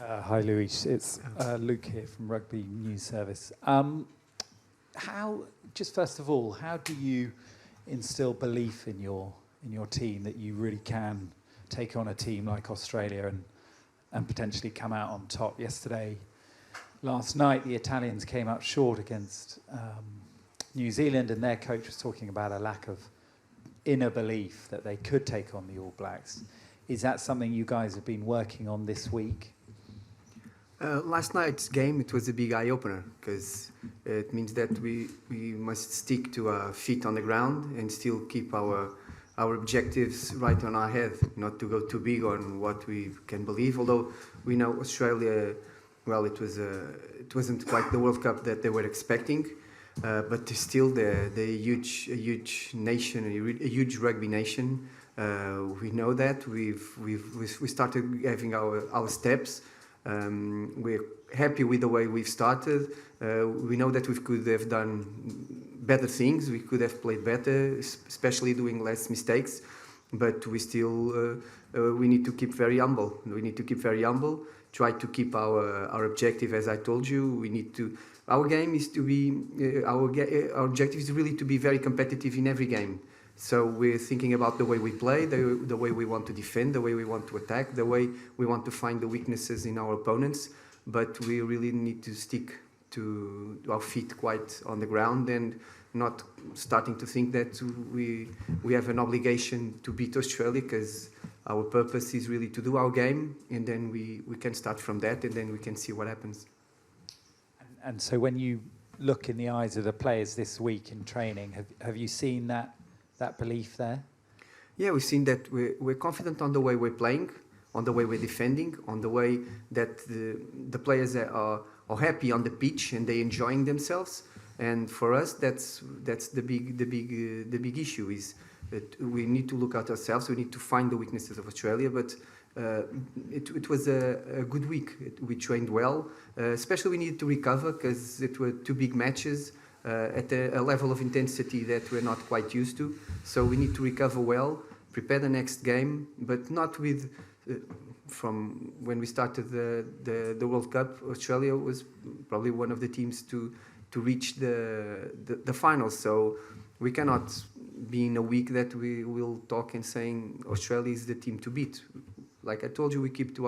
Hi, Luís. It's Luke here from Rugby News Service. Just first of all, how do you instill belief in your team that you really can take on a team like Australia and potentially come out on top? Last night, the Italians came up short against New Zealand, and their coach was talking about a lack of inner belief that they could take on the All Blacks. Is that something you guys have been working on this week? Last night's game, it was a big eye-opener because it means that we must stick to our feet on the ground and still keep our objectives right on our head, not to go too big on what we can believe. Although we know Australia, well, it wasn't quite the World Cup that they were expecting, but still they're a huge nation, a huge rugby nation. We know that we started having our steps. We're happy with the way we've started. We know that we could have done better things. We could have played better, especially doing less mistakes. But we still we need to keep very humble. We need to keep very humble. Try to keep our objective, as I told you. We need to. Our game is to be our objective is really to be very competitive in every game. So we're thinking about the way we play, the way we want to defend, the way we want to attack, the way we want to find the weaknesses in our opponents. But we really need to stick to our feet quite on the ground and not starting to think that we have an obligation to beat Australia, because our purpose is really to do our game, and then we can start from that, and then we can see what happens. And so when you look in the eyes of the players this week in training, have you seen that belief there? Yeah, we've seen that we're confident on the way we're playing, on the way we're defending, on the way that the players are happy on the pitch and they're enjoying themselves. And for us, that's the big issue is that we need to look at ourselves. We need to find the weaknesses of Australia. But it was a good week. We trained well. Especially we needed to recover because it were two big matches. At a level of intensity that we're not quite used to. So we need to recover well, prepare the next game, but not with... from when we started the World Cup, Australia was probably one of the teams to reach the finals. So we cannot be in a week that we will talk and saying Australia is the team to beat. Like I told you, we keep to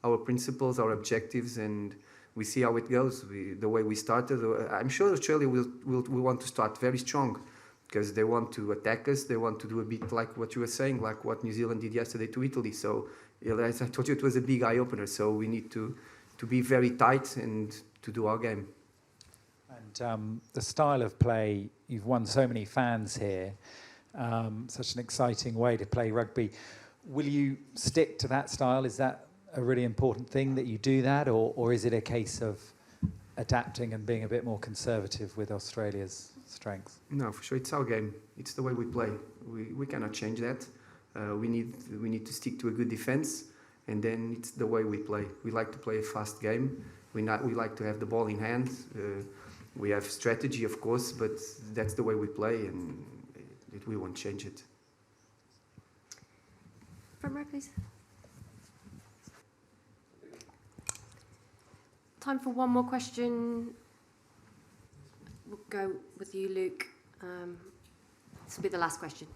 our principles, our objectives, and we see how it goes. The way we started, I'm sure Australia will want to start very strong because they want to attack us. They want to do a bit like what you were saying, like what New Zealand did yesterday to Italy. So, as I told you, it was a big eye-opener. So we need to be very tight and to do our game. And the style of play, you've won so many fans here, such an exciting way to play rugby. Will you stick to that style? Is that a really important thing that you do that, or is it a case of adapting and being a bit more conservative with Australia's strengths? No, for sure, it's our game. It's the way we play. We cannot change that. We need to stick to a good defense, and then it's the way we play. We like to play a fast game. We like to have the ball in hand. We have strategy, of course, but that's the way we play, and we won't change it. Front row, please. Time for one more question. We'll go with you, Luke. This will be the last question.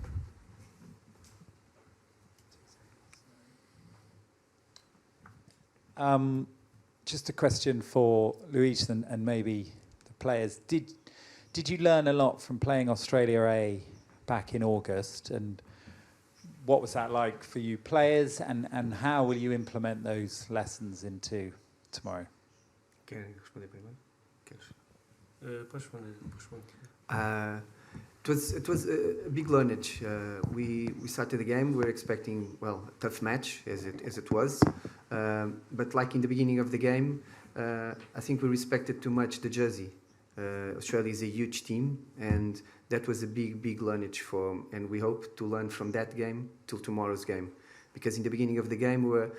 Just a question for Luís and maybe the players. Did you learn a lot from playing Australia A back in August? And what was that like for you players? And how will you implement those lessons into tomorrow? Querem responder primeiro? Queres? Podes responder. It was a big learnage. We started the game. We were expecting, well, a tough match as it was. But like in the beginning of the game, I think we respected too much the jersey. Australia is a huge team, and that was a big learnage and we hope to learn from that game till tomorrow's game. Because in the beginning of the game, we were,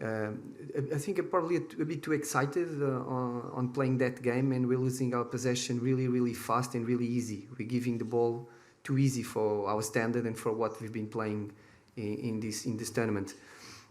I think probably a bit too excited on playing that game, and we're losing our possession really fast and really easy. We're giving the ball too easy for our standard and for what we've been playing in this tournament.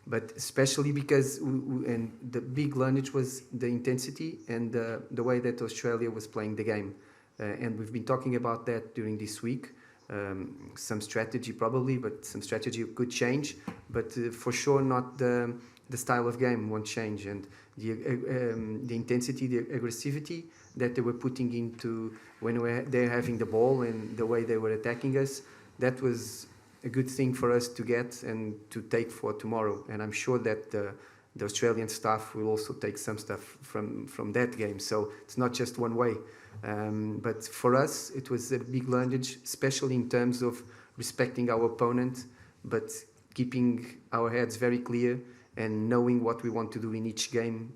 but especially because and the big learning was the intensity and the way that Australia was playing the game. And we've been talking about that during this week. Some strategy probably, but some strategy could change. But for sure, not the style of game won't change. And the intensity, the aggressivity that they were putting into when they're having the ball and the way they were attacking us, that was a good thing for us to get and to take for tomorrow. And I'm sure that the Australian staff will also take some stuff from that game. So it's not just one way. But for us, it was a big learning, especially in terms of respecting our opponent, but keeping our heads very clear and knowing what we want to do in each game,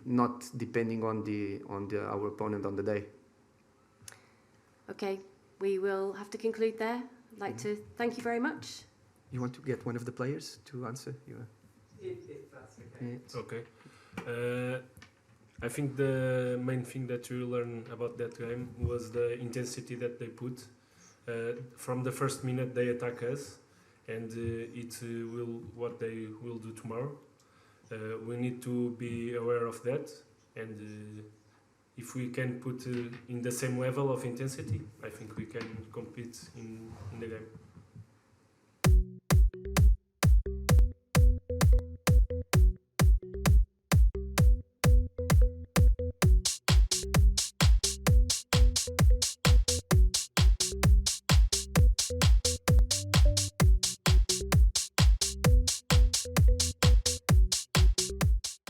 not depending on our opponent on the day. Okay, we will have to conclude there. I'd like to thank you very much. You want to get one of the players to answer? If that's okay. Yeah. Okay. I think the main thing that you learn about that game was the intensity that they put. From the first minute they attack us, and it will what they will do tomorrow. We need to be aware of that, and if we can put in the same level of intensity, I think we can compete in the game.